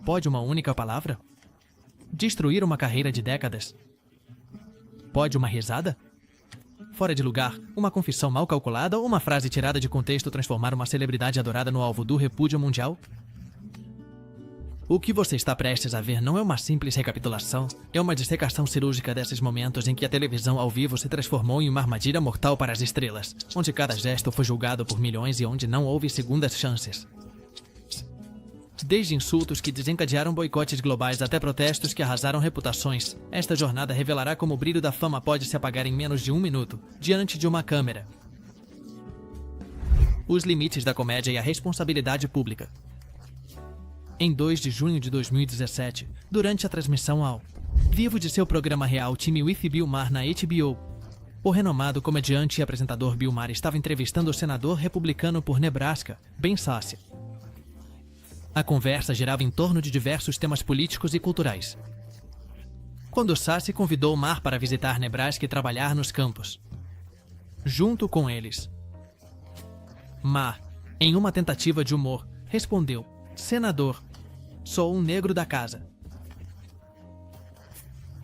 Pode uma única palavra destruir uma carreira de décadas? Pode uma risada fora de lugar, uma confissão mal calculada ou uma frase tirada de contexto transformar uma celebridade adorada no alvo do repúdio mundial? O que você está prestes a ver não é uma simples recapitulação, é uma dissecação cirúrgica desses momentos em que a televisão ao vivo se transformou em uma armadilha mortal para as estrelas, onde cada gesto foi julgado por milhões e onde não houve segundas chances. Desde insultos que desencadearam boicotes globais até protestos que arrasaram reputações, esta jornada revelará como o brilho da fama pode se apagar em menos de um minuto, diante de uma câmera. Os limites da comédia e a responsabilidade pública. Em 2 de junho de 2017, durante a transmissão ao vivo de seu programa Real Time with Bill Maher na HBO, o renomado comediante e apresentador Bill Maher estava entrevistando o senador republicano por Nebraska, Ben Sasse. A conversa girava em torno de diversos temas políticos e culturais. Quando Sasse convidou Maher para visitar Nebraska e trabalhar nos campos junto com eles, Maher, em uma tentativa de humor, respondeu: "Senador, sou um negro da casa."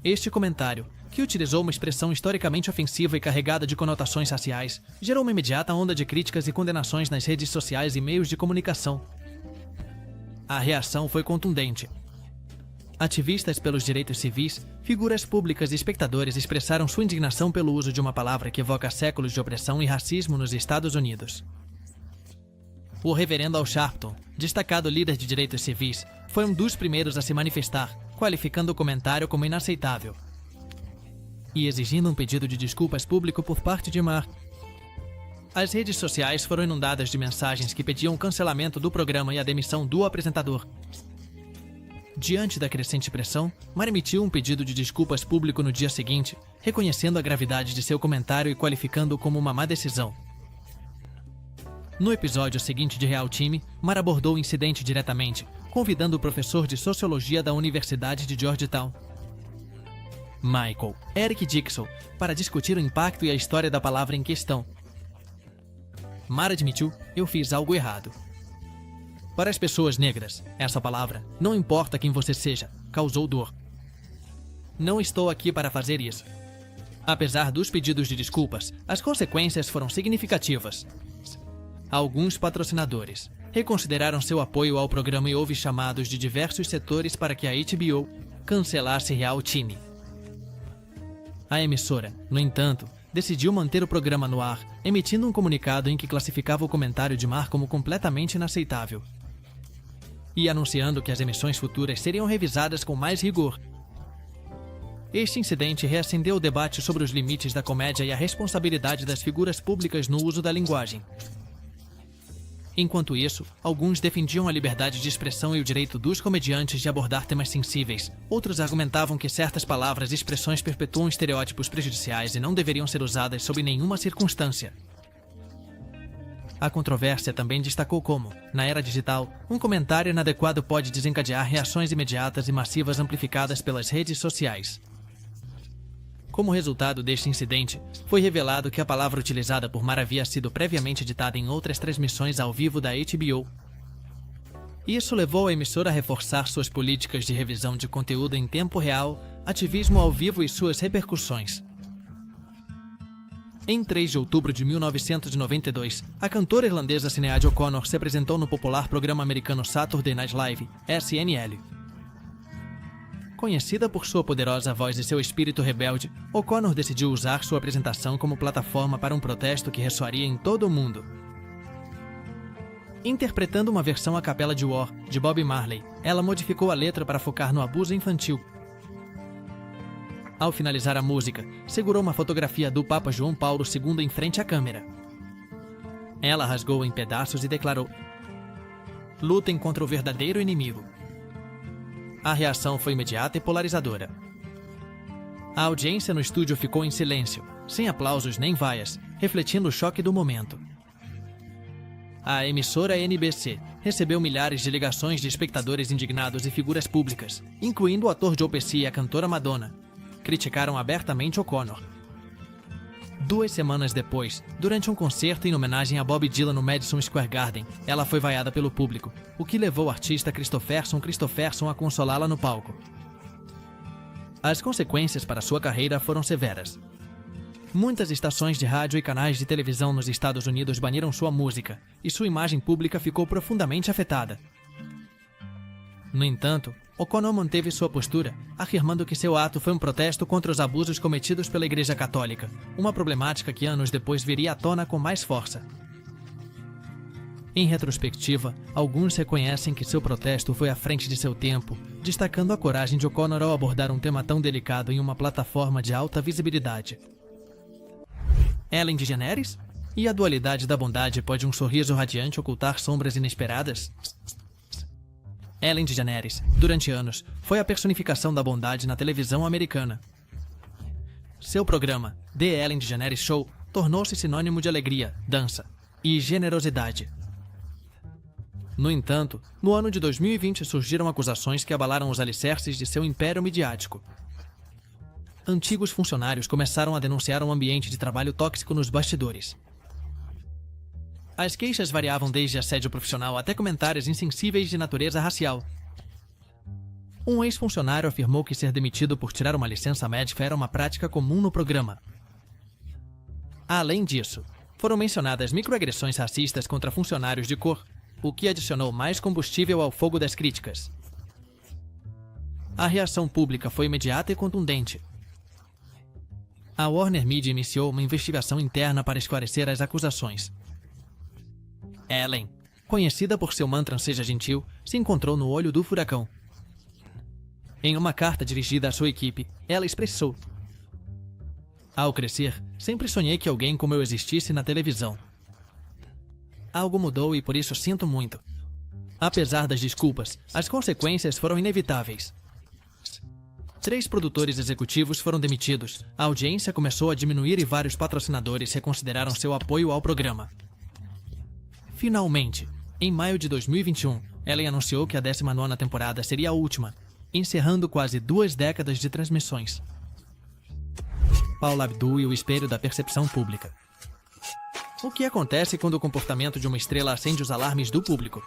Este comentário, que utilizou uma expressão historicamente ofensiva e carregada de conotações raciais, gerou uma imediata onda de críticas e condenações nas redes sociais e meios de comunicação. A reação foi contundente. Ativistas pelos direitos civis, figuras públicas e espectadores expressaram sua indignação pelo uso de uma palavra que evoca séculos de opressão e racismo nos Estados Unidos. O reverendo Al Sharpton, destacado líder de direitos civis, foi um dos primeiros a se manifestar, qualificando o comentário como inaceitável e exigindo um pedido de desculpas público por parte de Maher. As redes sociais foram inundadas de mensagens que pediam o cancelamento do programa e a demissão do apresentador. Diante da crescente pressão, Maher emitiu um pedido de desculpas público no dia seguinte, reconhecendo a gravidade de seu comentário e qualificando-o como uma má decisão. No episódio seguinte de Real Time, Maher abordou o incidente diretamente, convidando o professor de sociologia da Universidade de Georgetown, Michael Eric Dixon, para discutir o impacto e a história da palavra em questão. Maher admitiu: "Eu fiz algo errado. Para as pessoas negras, essa palavra, não importa quem você seja, causou dor. Não estou aqui para fazer isso." Apesar dos pedidos de desculpas, as consequências foram significativas. Alguns patrocinadores reconsideraram seu apoio ao programa e houve chamados de diversos setores para que a HBO cancelasse Real Time. A emissora, no entanto, decidiu manter o programa no ar, emitindo um comunicado em que classificava o comentário de Maher como completamente inaceitável e anunciando que as emissões futuras seriam revisadas com mais rigor. Este incidente reacendeu o debate sobre os limites da comédia e a responsabilidade das figuras públicas no uso da linguagem. Enquanto isso, alguns defendiam a liberdade de expressão e o direito dos comediantes de abordar temas sensíveis. Outros argumentavam que certas palavras e expressões perpetuam estereótipos prejudiciais e não deveriam ser usadas sob nenhuma circunstância. A controvérsia também destacou como, na era digital, um comentário inadequado pode desencadear reações imediatas e massivas amplificadas pelas redes sociais. Como resultado deste incidente, foi revelado que a palavra utilizada por Maher havia sido previamente ditada em outras transmissões ao vivo da HBO. Isso levou a emissora a reforçar suas políticas de revisão de conteúdo em tempo real, ativismo ao vivo e suas repercussões. Em 3 de outubro de 1992, a cantora irlandesa Sinéad O'Connor se apresentou no popular programa americano Saturday Night Live, SNL. Conhecida por sua poderosa voz e seu espírito rebelde, O'Connor decidiu usar sua apresentação como plataforma para um protesto que ressoaria em todo o mundo. Interpretando uma versão a capela de War, de Bob Marley, ela modificou a letra para focar no abuso infantil. Ao finalizar a música, segurou uma fotografia do Papa João Paulo II em frente à câmera. Ela rasgou-a em pedaços e declarou: "Lutem contra o verdadeiro inimigo." A reação foi imediata e polarizadora. A audiência no estúdio ficou em silêncio, sem aplausos nem vaias, refletindo o choque do momento. A emissora NBC recebeu milhares de ligações de espectadores indignados e figuras públicas, incluindo o ator Joe Pesci e a cantora Madonna. Criticaram abertamente O'Connor. 2 semanas depois, durante um concerto em homenagem a Bob Dylan no Madison Square Garden, ela foi vaiada pelo público, o que levou o artista Kristofferson a consolá-la no palco. As consequências para sua carreira foram severas. Muitas estações de rádio e canais de televisão nos Estados Unidos baniram sua música, e sua imagem pública ficou profundamente afetada. No entanto, O'Connell manteve sua postura, afirmando que seu ato foi um protesto contra os abusos cometidos pela Igreja Católica, uma problemática que anos depois viria à tona com mais força. Em retrospectiva, alguns reconhecem que seu protesto foi à frente de seu tempo, destacando a coragem de O'Connor ao abordar um tema tão delicado em uma plataforma de alta visibilidade. Ellen DeGeneres? E a dualidade da bondade pode um sorriso radiante ocultar sombras inesperadas? Ellen DeGeneres, durante anos, foi a personificação da bondade na televisão americana. Seu programa, The Ellen DeGeneres Show, tornou-se sinônimo de alegria, dança e generosidade. No entanto, no ano de 2020 surgiram acusações que abalaram os alicerces de seu império midiático. Antigos funcionários começaram a denunciar um ambiente de trabalho tóxico nos bastidores. As queixas variavam desde assédio profissional até comentários insensíveis de natureza racial. Um ex-funcionário afirmou que ser demitido por tirar uma licença médica era uma prática comum no programa. Além disso, foram mencionadas microagressões racistas contra funcionários de cor, o que adicionou mais combustível ao fogo das críticas. A reação pública foi imediata e contundente. A Warner Media iniciou uma investigação interna para esclarecer as acusações. Ellen, conhecida por seu mantra "seja gentil", se encontrou no olho do furacão. Em uma carta dirigida à sua equipe, ela expressou: "Ao crescer, sempre sonhei que alguém como eu existisse na televisão. Algo mudou e por isso sinto muito. Apesar das desculpas, as consequências foram inevitáveis. 3 produtores executivos foram demitidos, a audiência começou a diminuir e vários patrocinadores reconsideraram seu apoio ao programa. Finalmente, em maio de 2021, Ellen anunciou que a 19ª temporada seria a última, encerrando quase 2 décadas de transmissões. Paula Abdul e o espelho da percepção pública. O que acontece quando o comportamento de uma estrela acende os alarmes do público?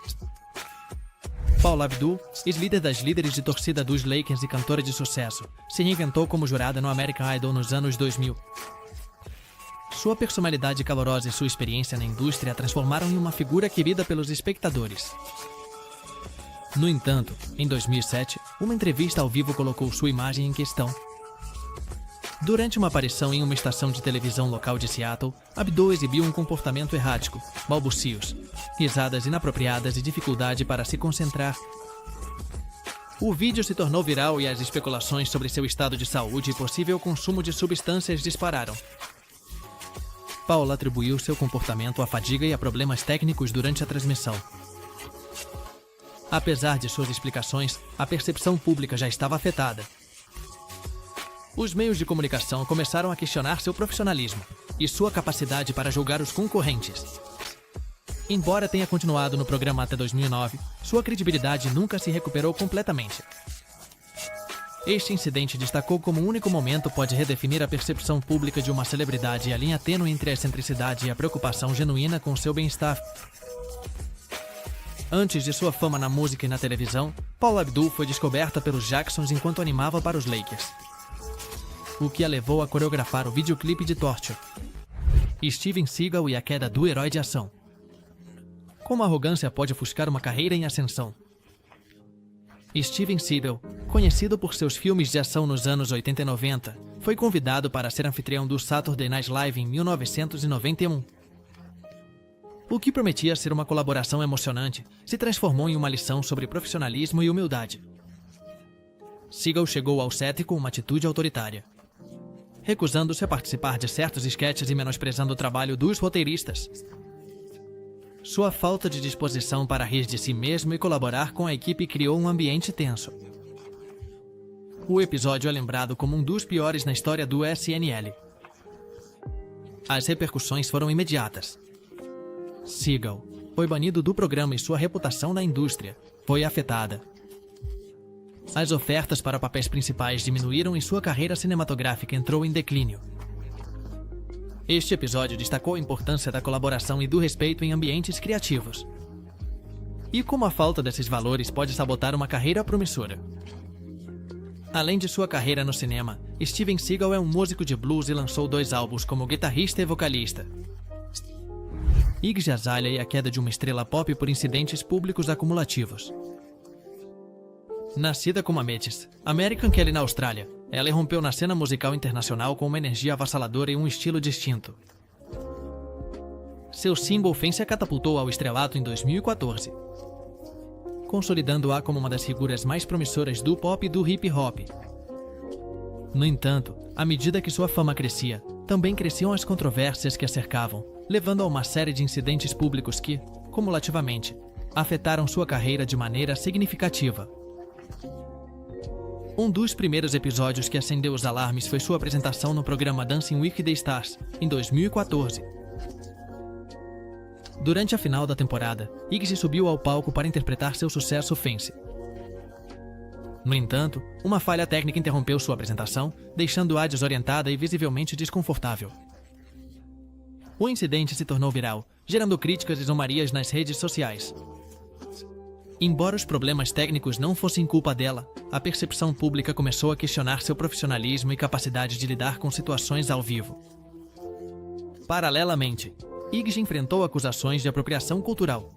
Paula Abdul, ex-líder das líderes de torcida dos Lakers e cantora de sucesso, se reinventou como jurada no American Idol nos anos 2000. Sua personalidade calorosa e sua experiência na indústria a transformaram em uma figura querida pelos espectadores. No entanto, em 2007, uma entrevista ao vivo colocou sua imagem em questão. Durante uma aparição em uma estação de televisão local de Seattle, Abdul exibiu um comportamento errático, balbucios, risadas inapropriadas e dificuldade para se concentrar. O vídeo se tornou viral e as especulações sobre seu estado de saúde e possível consumo de substâncias dispararam. Paula atribuiu seu comportamento à fadiga e a problemas técnicos durante a transmissão. Apesar de suas explicações, a percepção pública já estava afetada. Os meios de comunicação começaram a questionar seu profissionalismo e sua capacidade para julgar os concorrentes. Embora tenha continuado no programa até 2009, sua credibilidade nunca se recuperou completamente. Este incidente destacou como o único momento pode redefinir a percepção pública de uma celebridade e a linha tênue entre a excentricidade e a preocupação genuína com seu bem-estar. Antes de sua fama na música e na televisão, Paula Abdul foi descoberta pelos Jacksons enquanto animava para os Lakers, o que a levou a coreografar o videoclipe de Torture, Steven Seagal e a queda do herói de ação. Como a arrogância pode ofuscar uma carreira em ascensão? Steven Seagal, conhecido por seus filmes de ação nos anos 80 e 90, foi convidado para ser anfitrião do Saturday Night Live em 1991. O que prometia ser uma colaboração emocionante se transformou em uma lição sobre profissionalismo e humildade. Seagal chegou ao set com uma atitude autoritária, recusando-se a participar de certos esquetes e menosprezando o trabalho dos roteiristas. Sua falta de disposição para rir de si mesmo e colaborar com a equipe criou um ambiente tenso. O episódio é lembrado como um dos piores na história do SNL. As repercussões foram imediatas. Seagal foi banido do programa e sua reputação na indústria foi afetada. As ofertas para papéis principais diminuíram e sua carreira cinematográfica entrou em declínio. Este episódio destacou a importância da colaboração e do respeito em ambientes criativos. E como a falta desses valores pode sabotar uma carreira promissora. Além de sua carreira no cinema, Steven Seagal é um músico de blues e lançou 2 álbuns como guitarrista e vocalista. Iggy Azalea e a queda de uma estrela pop por incidentes públicos acumulativos. Nascida como Amethyst, American Kelly na Austrália, ela irrompeu na cena musical internacional com uma energia avassaladora e um estilo distinto. Seu single Fence a catapultou ao estrelato em 2014. Consolidando-a como uma das figuras mais promissoras do pop e do hip hop. No entanto, à medida que sua fama crescia, também cresciam as controvérsias que a cercavam, levando a uma série de incidentes públicos que, cumulativamente, afetaram sua carreira de maneira significativa. Um dos primeiros episódios que acendeu os alarmes foi sua apresentação no programa Dancing with the Stars, em 2014. Durante a final da temporada, Iggy subiu ao palco para interpretar seu sucesso Fence. No entanto, uma falha técnica interrompeu sua apresentação, deixando-a desorientada e visivelmente desconfortável. O incidente se tornou viral, gerando críticas e zombarias nas redes sociais. Embora os problemas técnicos não fossem culpa dela, a percepção pública começou a questionar seu profissionalismo e capacidade de lidar com situações ao vivo. Paralelamente, Iggy enfrentou acusações de apropriação cultural.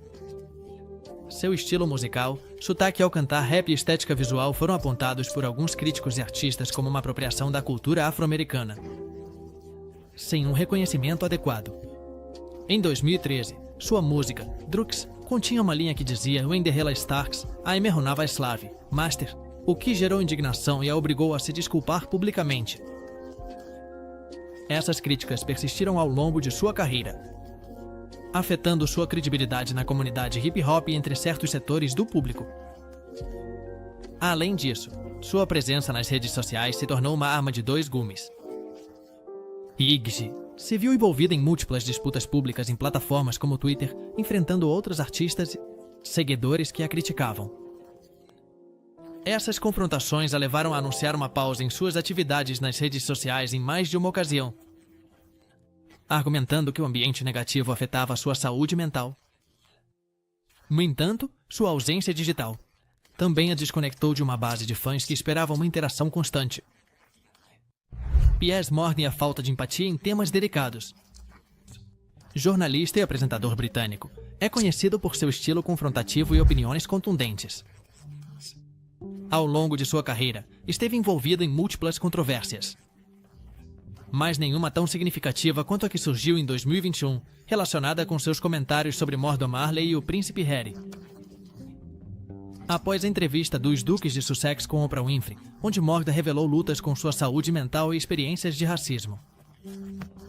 Seu estilo musical, sotaque ao cantar rap e estética visual foram apontados por alguns críticos e artistas como uma apropriação da cultura afro-americana, sem um reconhecimento adequado. Em 2013, sua música, Drux, continha uma linha que dizia When the Hell Starks, I'm a Slave, Master, o que gerou indignação e a obrigou a se desculpar publicamente. Essas críticas persistiram ao longo de sua carreira, afetando sua credibilidade na comunidade hip-hop e entre certos setores do público. Além disso, sua presença nas redes sociais se tornou uma arma de 2 gumes. Iggy se viu envolvida em múltiplas disputas públicas em plataformas como o Twitter, enfrentando outros artistas e seguidores que a criticavam. Essas confrontações a levaram a anunciar uma pausa em suas atividades nas redes sociais em mais de uma ocasião, argumentando que o ambiente negativo afetava sua saúde mental. No entanto, sua ausência digital também a desconectou de uma base de fãs que esperavam uma interação constante. Piers Morgan e a falta de empatia em temas delicados. Jornalista e apresentador britânico, é conhecido por seu estilo confrontativo e opiniões contundentes. Ao longo de sua carreira, esteve envolvido em múltiplas controvérsias, mas nenhuma tão significativa quanto a que surgiu em 2021, relacionada com seus comentários sobre Morgan Marley e o Príncipe Harry. Após a entrevista dos Duques de Sussex com Oprah Winfrey, onde Morgan revelou lutas com sua saúde mental e experiências de racismo.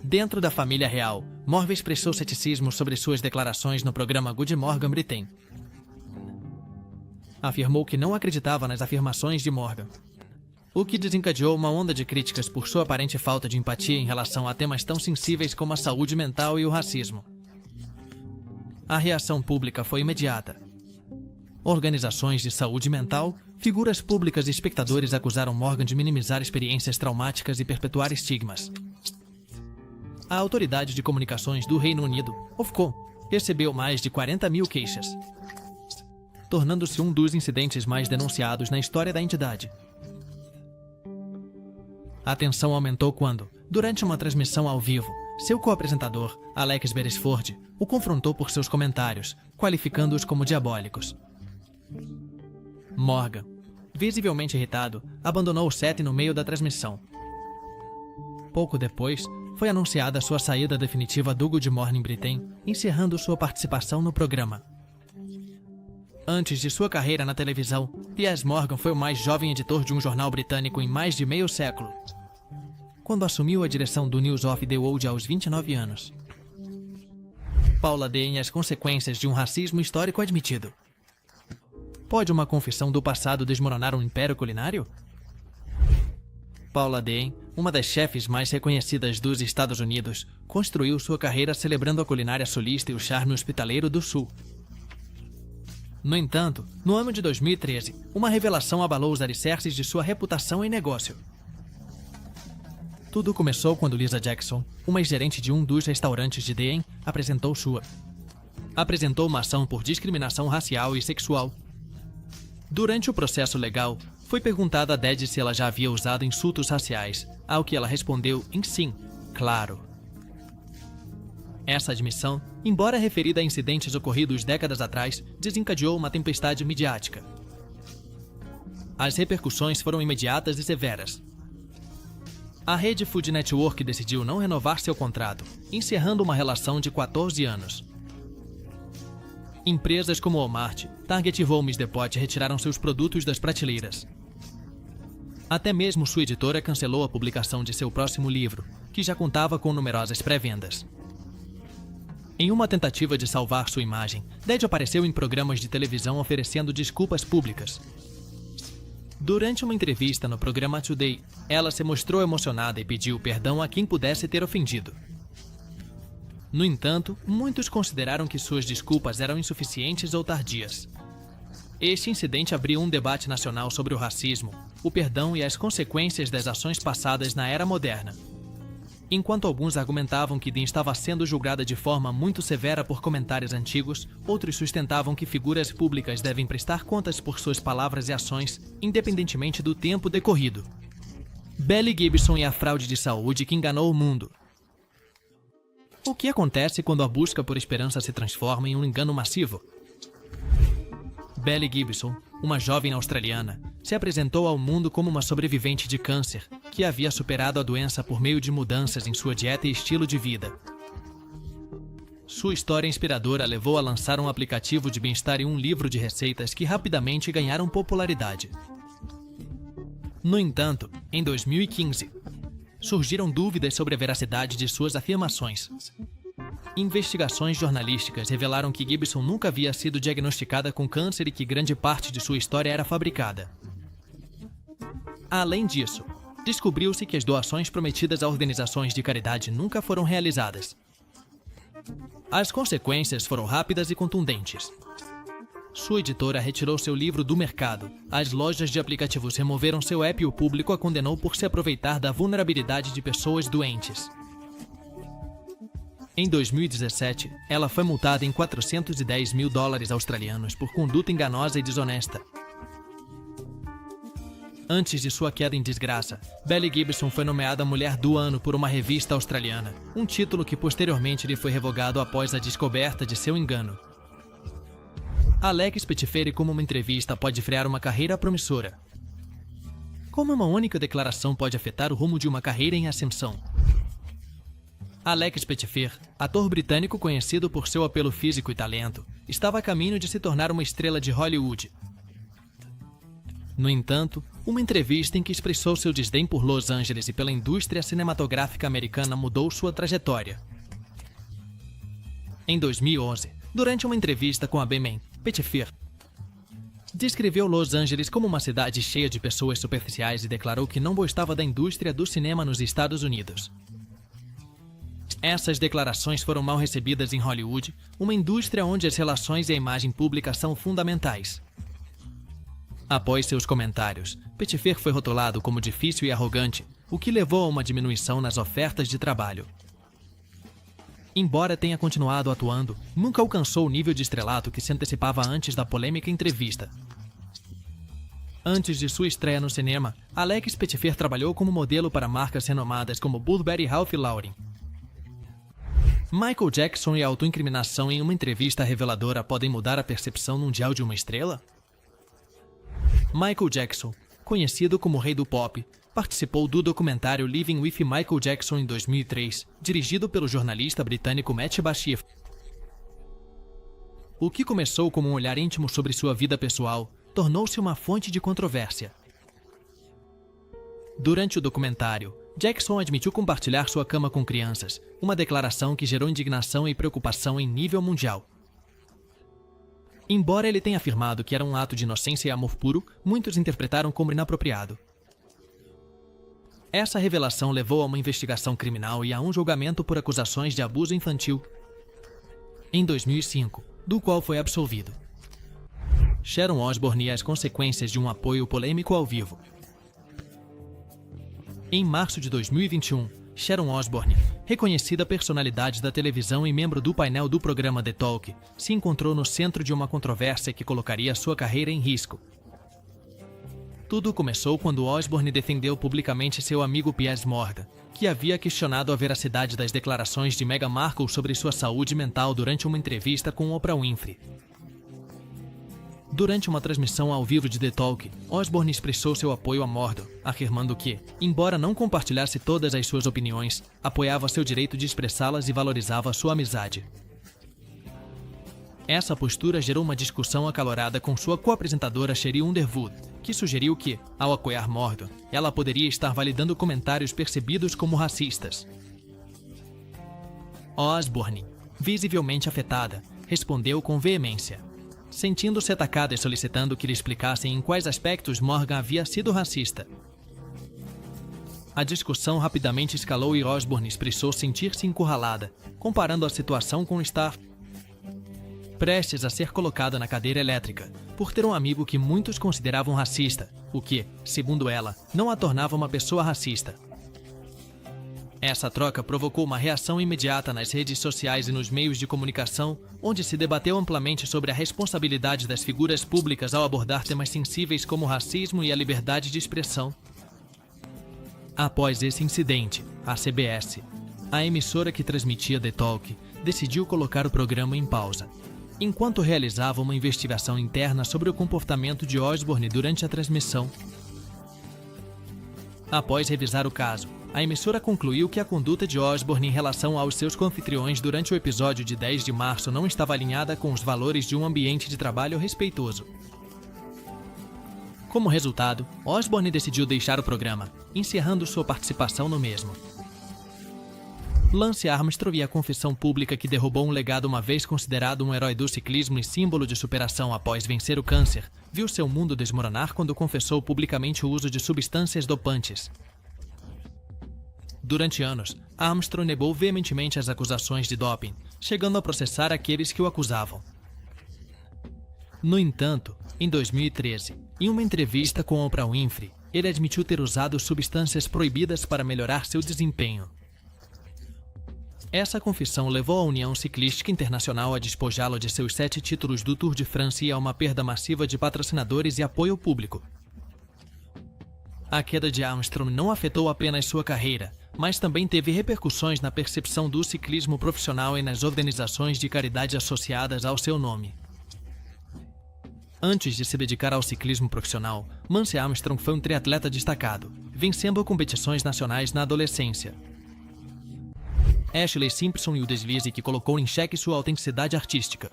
Dentro da família real, Morgan expressou ceticismo sobre suas declarações no programa Good Morgan Britain. Afirmou que não acreditava nas afirmações de Morgan, o que desencadeou uma onda de críticas por sua aparente falta de empatia em relação a temas tão sensíveis como a saúde mental e o racismo. A reação pública foi imediata. Organizações de saúde mental, figuras públicas e espectadores acusaram Morgan de minimizar experiências traumáticas e perpetuar estigmas. A Autoridade de Comunicações do Reino Unido, Ofcom, recebeu mais de 40 mil queixas, tornando-se um dos incidentes mais denunciados na história da entidade. A tensão aumentou quando, durante uma transmissão ao vivo, seu co-apresentador, Alex Beresford, o confrontou por seus comentários, qualificando-os como diabólicos. Morgan, visivelmente irritado, abandonou o set no meio da transmissão. Pouco depois, foi anunciada sua saída definitiva do Good Morning Britain, encerrando sua participação no programa. Antes de sua carreira na televisão, Piers Morgan foi o mais jovem editor de um jornal britânico em mais de meio século, quando assumiu a direção do News of the World aos 29 anos. Paula Deen e as consequências de um racismo histórico admitido. Pode uma confissão do passado desmoronar um império culinário? Paula Deen, uma das chefes mais reconhecidas dos Estados Unidos, construiu sua carreira celebrando a culinária sulista e o charme hospitaleiro do Sul. No entanto, no ano de 2013, uma revelação abalou os alicerces de sua reputação em negócio. Tudo começou quando Lisa Jackson, uma ex-gerente de um dos restaurantes de Dane, apresentou uma ação por discriminação racial e sexual. Durante o processo legal, foi perguntada a Dead se ela já havia usado insultos raciais, ao que ela respondeu em sim, claro. Essa admissão, embora referida a incidentes ocorridos décadas atrás, desencadeou uma tempestade midiática. As repercussões foram imediatas e severas. A rede Food Network decidiu não renovar seu contrato, encerrando uma relação de 14 anos. Empresas como Walmart, Target e Home Depot retiraram seus produtos das prateleiras. Até mesmo sua editora cancelou a publicação de seu próximo livro, que já contava com numerosas pré-vendas. Em uma tentativa de salvar sua imagem, Dead apareceu em programas de televisão oferecendo desculpas públicas. Durante uma entrevista no programa Today, ela se mostrou emocionada e pediu perdão a quem pudesse ter ofendido. No entanto, muitos consideraram que suas desculpas eram insuficientes ou tardias. Este incidente abriu um debate nacional sobre o racismo, o perdão e as consequências das ações passadas na era moderna. Enquanto alguns argumentavam que Dean estava sendo julgada de forma muito severa por comentários antigos, outros sustentavam que figuras públicas devem prestar contas por suas palavras e ações, independentemente do tempo decorrido. Belly Gibson e a fraude de saúde que enganou o mundo. O que acontece quando a busca por esperança se transforma em um engano massivo? Belly Gibson, uma jovem australiana, se apresentou ao mundo como uma sobrevivente de câncer, que havia superado a doença por meio de mudanças em sua dieta e estilo de vida. Sua história inspiradora levou a lançar um aplicativo de bem-estar e um livro de receitas que rapidamente ganharam popularidade. No entanto, em 2015, surgiram dúvidas sobre a veracidade de suas afirmações. Investigações jornalísticas revelaram que Gibson nunca havia sido diagnosticada com câncer e que grande parte de sua história era fabricada. Além disso, descobriu-se que as doações prometidas a organizações de caridade nunca foram realizadas. As consequências foram rápidas e contundentes. Sua editora retirou seu livro do mercado, as lojas de aplicativos removeram seu app e o público a condenou por se aproveitar da vulnerabilidade de pessoas doentes. Em 2017, ela foi multada em $410 mil australianos por conduta enganosa e desonesta. Antes de sua queda em desgraça, Belly Gibson foi nomeada Mulher do Ano por uma revista australiana, um título que posteriormente lhe foi revogado após a descoberta de seu engano. Alex Petitfer como uma entrevista pode frear uma carreira promissora. Como uma única declaração pode afetar o rumo de uma carreira em ascensão? Alex Petitfer, ator britânico conhecido por seu apelo físico e talento, estava a caminho de se tornar uma estrela de Hollywood. No entanto, uma entrevista em que expressou seu desdém por Los Angeles e pela indústria cinematográfica americana mudou sua trajetória. Em 2011, durante uma entrevista com a B-Man, Petitfer descreveu Los Angeles como uma cidade cheia de pessoas superficiais e declarou que não gostava da indústria do cinema nos Estados Unidos. Essas declarações foram mal recebidas em Hollywood, uma indústria onde as relações e a imagem pública são fundamentais. Após seus comentários, Petitfer foi rotulado como difícil e arrogante, o que levou a uma diminuição nas ofertas de trabalho. Embora tenha continuado atuando, nunca alcançou o nível de estrelato que se antecipava antes da polêmica entrevista. Antes de sua estreia no cinema, Alex Petitfer trabalhou como modelo para marcas renomadas como Burberry, Ralph Lauren. Michael Jackson e a autoincriminação em uma entrevista reveladora podem mudar a percepção mundial de uma estrela? Michael Jackson, conhecido como Rei do Pop, participou do documentário Living with Michael Jackson em 2003, dirigido pelo jornalista britânico Matt Bashir. O que começou como um olhar íntimo sobre sua vida pessoal, tornou-se uma fonte de controvérsia. Durante o documentário, Jackson admitiu compartilhar sua cama com crianças, uma declaração que gerou indignação e preocupação em nível mundial. Embora ele tenha afirmado que era um ato de inocência e amor puro, muitos interpretaram como inapropriado. Essa revelação levou a uma investigação criminal e a um julgamento por acusações de abuso infantil. Em 2005, do qual foi absolvido. Sharon Osbourne e as consequências de um apoio polêmico ao vivo. Em março de 2021, Sharon Osbourne, reconhecida personalidade da televisão e membro do painel do programa The Talk, se encontrou no centro de uma controvérsia que colocaria sua carreira em risco. Tudo começou quando Osbourne defendeu publicamente seu amigo Piers Morgan, que havia questionado a veracidade das declarações de Meghan Markle sobre sua saúde mental durante uma entrevista com Oprah Winfrey. Durante uma transmissão ao vivo de The Talk, Osbourne expressou seu apoio a Morgan, afirmando que, embora não compartilhasse todas as suas opiniões, apoiava seu direito de expressá-las e valorizava sua amizade. Essa postura gerou uma discussão acalorada com sua co-apresentadora Sheryl Underwood, que sugeriu que, ao apoiar Morgan, ela poderia estar validando comentários percebidos como racistas. Osbourne, visivelmente afetada, respondeu com veemência, sentindo-se atacada e solicitando que lhe explicassem em quais aspectos Morgan havia sido racista. A discussão rapidamente escalou e Osbourne expressou sentir-se encurralada, comparando a situação com estar prestes a ser colocada na cadeira elétrica, por ter um amigo que muitos consideravam racista, o que, segundo ela, não a tornava uma pessoa racista. Essa troca provocou uma reação imediata nas redes sociais e nos meios de comunicação, onde se debateu amplamente sobre a responsabilidade das figuras públicas ao abordar temas sensíveis como o racismo e a liberdade de expressão. Após esse incidente, a CBS, a emissora que transmitia The Talk, decidiu colocar o programa em pausa, enquanto realizava uma investigação interna sobre o comportamento de Osbourne durante a transmissão. Após revisar o caso, a emissora concluiu que a conduta de Osbourne em relação aos seus confitriões durante o episódio de 10 de março não estava alinhada com os valores de um ambiente de trabalho respeitoso. Como resultado, Osbourne decidiu deixar o programa, encerrando sua participação no mesmo. Lance Armstrong e a confissão pública que derrubou um legado uma vez considerado um herói do ciclismo e símbolo de superação após vencer o câncer, viu seu mundo desmoronar quando confessou publicamente o uso de substâncias dopantes. Durante anos, Armstrong negou veementemente as acusações de doping, chegando a processar aqueles que o acusavam. No entanto, em 2013, em uma entrevista com Oprah Winfrey, ele admitiu ter usado substâncias proibidas para melhorar seu desempenho. Essa confissão levou a União Ciclística Internacional a despojá-lo de seus 7 títulos do Tour de France e a uma perda massiva de patrocinadores e apoio público. A queda de Armstrong não afetou apenas sua carreira, mas também teve repercussões na percepção do ciclismo profissional e nas organizações de caridade associadas ao seu nome. Antes de se dedicar ao ciclismo profissional, Lance Armstrong foi um triatleta destacado, vencendo competições nacionais na adolescência. Ashlee Simpson e o deslize que colocou em xeque sua autenticidade artística.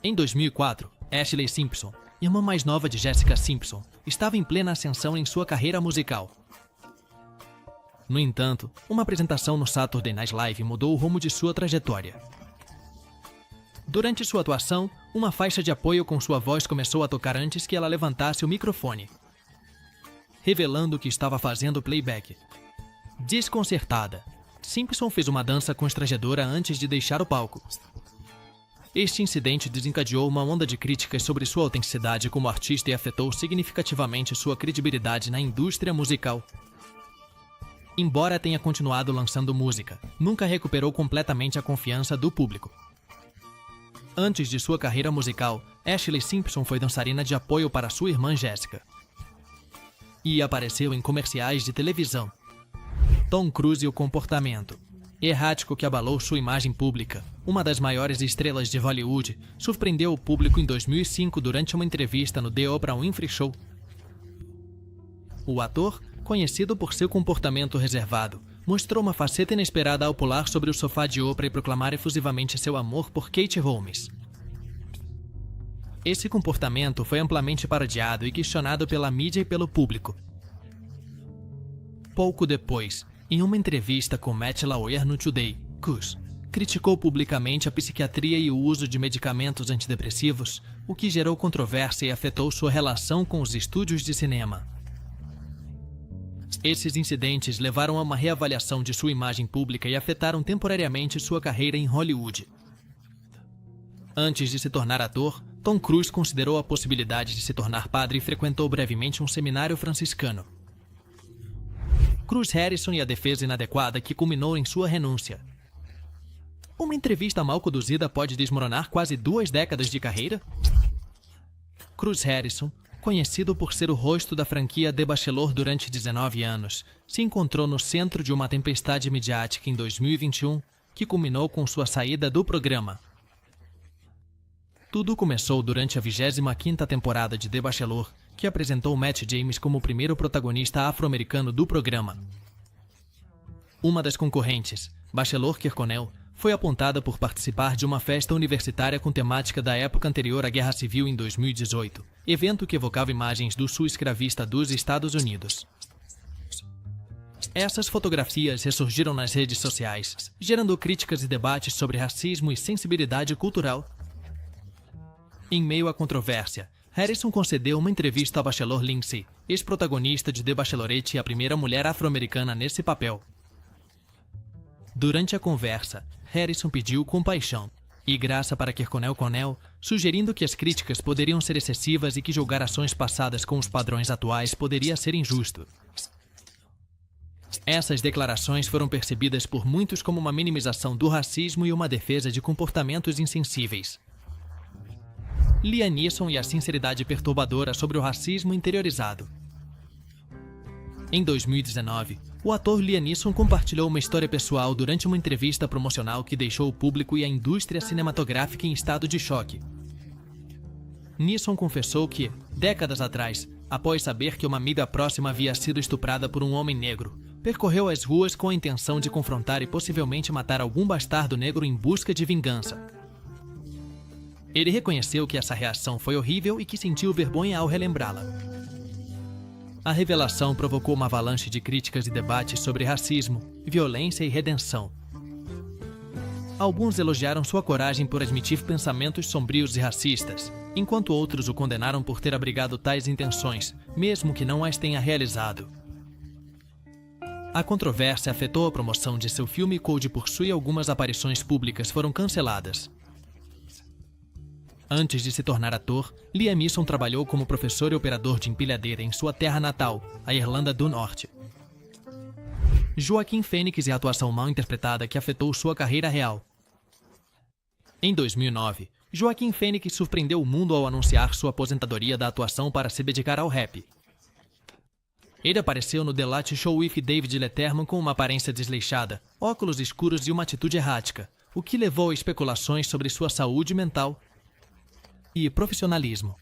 Em 2004, Ashlee Simpson, irmã mais nova de Jessica Simpson, estava em plena ascensão em sua carreira musical. No entanto, uma apresentação no Saturday Night Live mudou o rumo de sua trajetória. Durante sua atuação, uma faixa de apoio com sua voz começou a tocar antes que ela levantasse o microfone, revelando que estava fazendo playback. Desconcertada, Simpson fez uma dança constrangedora antes de deixar o palco. Este incidente desencadeou uma onda de críticas sobre sua autenticidade como artista e afetou significativamente sua credibilidade na indústria musical. Embora tenha continuado lançando música, nunca recuperou completamente a confiança do público. Antes de sua carreira musical, Ashlee Simpson foi dançarina de apoio para sua irmã Jessica e apareceu em comerciais de televisão. Tom Cruise e o comportamento errático que abalou sua imagem pública, uma das maiores estrelas de Hollywood, surpreendeu o público em 2005 durante uma entrevista no The Oprah Winfrey Show. O ator, conhecido por seu comportamento reservado, mostrou uma faceta inesperada ao pular sobre o sofá de Oprah e proclamar efusivamente seu amor por Katie Holmes. Esse comportamento foi amplamente parodiado e questionado pela mídia e pelo público. Pouco depois, em uma entrevista com Matt Lauer no Today, Cus criticou publicamente a psiquiatria e o uso de medicamentos antidepressivos, o que gerou controvérsia e afetou sua relação com os estúdios de cinema. Esses incidentes levaram a uma reavaliação de sua imagem pública e afetaram temporariamente sua carreira em Hollywood. Antes de se tornar ator, Tom Cruise considerou a possibilidade de se tornar padre e frequentou brevemente um seminário franciscano. Cruz Harrison e a defesa inadequada que culminou em sua renúncia. Uma entrevista mal conduzida pode desmoronar quase 2 décadas de carreira? Cruz Harrison, conhecido por ser o rosto da franquia The Bachelor durante 19 anos, se encontrou no centro de uma tempestade midiática em 2021, que culminou com sua saída do programa. Tudo começou durante a 25ª temporada de The Bachelor, que apresentou Matt James como o primeiro protagonista afro-americano do programa. Uma das concorrentes, Bachelor Kirkconnell, foi apontada por participar de uma festa universitária com temática da época anterior à Guerra Civil em 2018, evento que evocava imagens do sul escravista dos Estados Unidos. Essas fotografias ressurgiram nas redes sociais, gerando críticas e debates sobre racismo e sensibilidade cultural. Em meio à controvérsia, Harrison concedeu uma entrevista a Bachelor Lindsay, ex-protagonista de The Bachelorette e a primeira mulher afro-americana nesse papel. Durante a conversa, Harrison pediu compaixão e graça para Kirkconnell, sugerindo que as críticas poderiam ser excessivas e que julgar ações passadas com os padrões atuais poderia ser injusto. Essas declarações foram percebidas por muitos como uma minimização do racismo e uma defesa de comportamentos insensíveis. Liam Neeson e a sinceridade perturbadora sobre o racismo interiorizado. Em 2019, o ator Liam Neeson compartilhou uma história pessoal durante uma entrevista promocional que deixou o público e a indústria cinematográfica em estado de choque. Neeson confessou que, décadas atrás, após saber que uma amiga próxima havia sido estuprada por um homem negro, percorreu as ruas com a intenção de confrontar e possivelmente matar algum bastardo negro em busca de vingança. Ele reconheceu que essa reação foi horrível e que sentiu vergonha ao relembrá-la. A revelação provocou uma avalanche de críticas e debates sobre racismo, violência e redenção. Alguns elogiaram sua coragem por admitir pensamentos sombrios e racistas, enquanto outros o condenaram por ter abrigado tais intenções, mesmo que não as tenha realizado. A controvérsia afetou a promoção de seu filme Cold Pursuit e algumas aparições públicas foram canceladas. Antes de se tornar ator, Liam Neeson trabalhou como professor e operador de empilhadeira em sua terra natal, a Irlanda do Norte. Joaquin Phoenix e a atuação mal interpretada que afetou sua carreira real. Em 2009, Joaquin Phoenix surpreendeu o mundo ao anunciar sua aposentadoria da atuação para se dedicar ao rap. Ele apareceu no The Late Show with David Letterman com uma aparência desleixada, óculos escuros e uma atitude errática, o que levou a especulações sobre sua saúde mental e profissionalismo.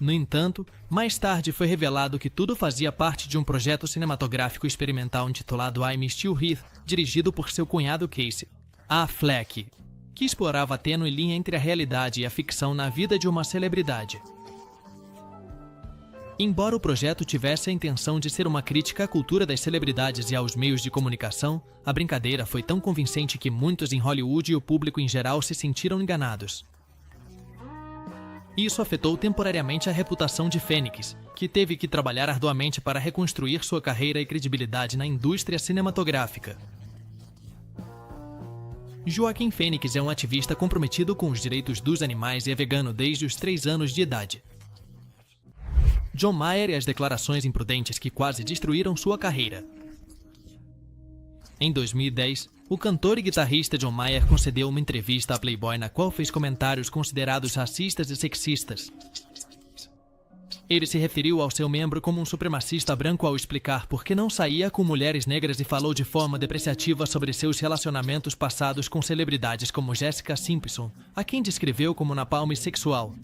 No entanto, mais tarde foi revelado que tudo fazia parte de um projeto cinematográfico experimental intitulado I'm Still Here, dirigido por seu cunhado Casey Affleck, que explorava a tênue linha entre a realidade e a ficção na vida de uma celebridade. Embora o projeto tivesse a intenção de ser uma crítica à cultura das celebridades e aos meios de comunicação, a brincadeira foi tão convincente que muitos em Hollywood e o público em geral se sentiram enganados. Isso afetou temporariamente a reputação de Phoenix, que teve que trabalhar arduamente para reconstruir sua carreira e credibilidade na indústria cinematográfica. Joaquin Phoenix é um ativista comprometido com os direitos dos animais e é vegano desde os 3 anos de idade. John Mayer e as declarações imprudentes que quase destruíram sua carreira. Em 2010, o cantor e guitarrista John Mayer concedeu uma entrevista à Playboy na qual fez comentários considerados racistas e sexistas. Ele se referiu ao seu membro como um supremacista branco ao explicar por que não saía com mulheres negras e falou de forma depreciativa sobre seus relacionamentos passados com celebridades como Jessica Simpson, a quem descreveu como napalm sexual.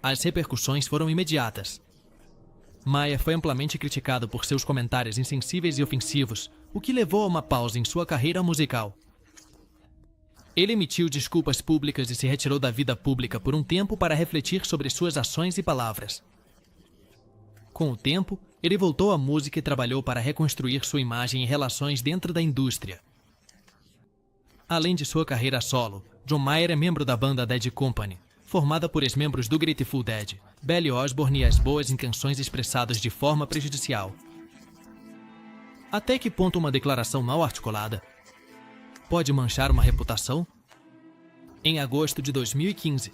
As repercussões foram imediatas. Mayer foi amplamente criticado por seus comentários insensíveis e ofensivos, o que levou a uma pausa em sua carreira musical. Ele emitiu desculpas públicas e se retirou da vida pública por um tempo para refletir sobre suas ações e palavras. Com o tempo, ele voltou à música e trabalhou para reconstruir sua imagem e relações dentro da indústria. Além de sua carreira solo, John Mayer é membro da banda Dead Company, formada por ex-membros do Grateful Dead, Billy Osborne e as boas intenções expressadas de forma prejudicial. Até que ponto uma declaração mal articulada pode manchar uma reputação? Em agosto de 2015,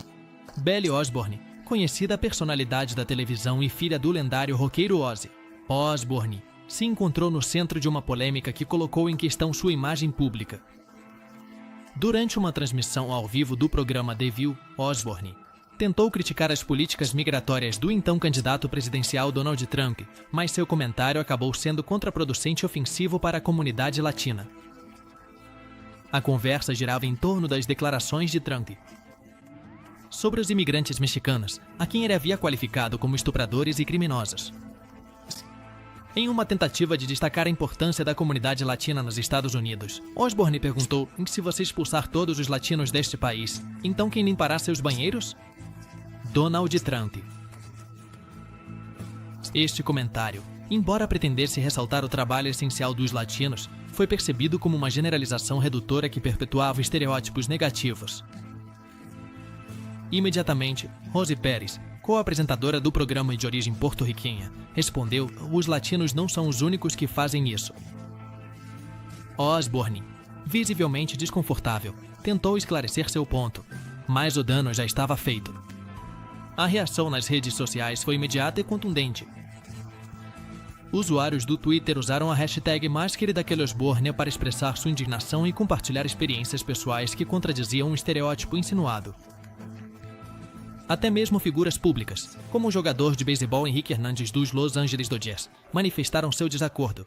Billy Osborne, conhecida personalidade da televisão e filha do lendário roqueiro Ozzy Osbourne, se encontrou no centro de uma polêmica que colocou em questão sua imagem pública. Durante uma transmissão ao vivo do programa The View, Osborne tentou criticar as políticas migratórias do então candidato presidencial Donald Trump, mas seu comentário acabou sendo contraproducente e ofensivo para a comunidade latina. A conversa girava em torno das declarações de Trump sobre os imigrantes mexicanos, a quem ele havia qualificado como estupradores e criminosos. Em uma tentativa de destacar a importância da comunidade latina nos Estados Unidos, Osborne perguntou em que se você expulsar todos os latinos deste país, então quem limpará seus banheiros? Donald Trump. Este comentário, embora pretendesse ressaltar o trabalho essencial dos latinos, foi percebido como uma generalização redutora que perpetuava estereótipos negativos. Imediatamente, Rosie Pérez, co-apresentadora do programa de origem porto-riquenha, respondeu: os latinos não são os únicos que fazem isso. Osborne, visivelmente desconfortável, tentou esclarecer seu ponto, mas o dano já estava feito. A reação nas redes sociais foi imediata e contundente. Usuários do Twitter usaram a hashtag #MásQueridaQuelosborne para expressar sua indignação e compartilhar experiências pessoais que contradiziam um estereótipo insinuado. Até mesmo figuras públicas, como o jogador de beisebol Henrique Hernandez dos Los Angeles Dodgers, manifestaram seu desacordo.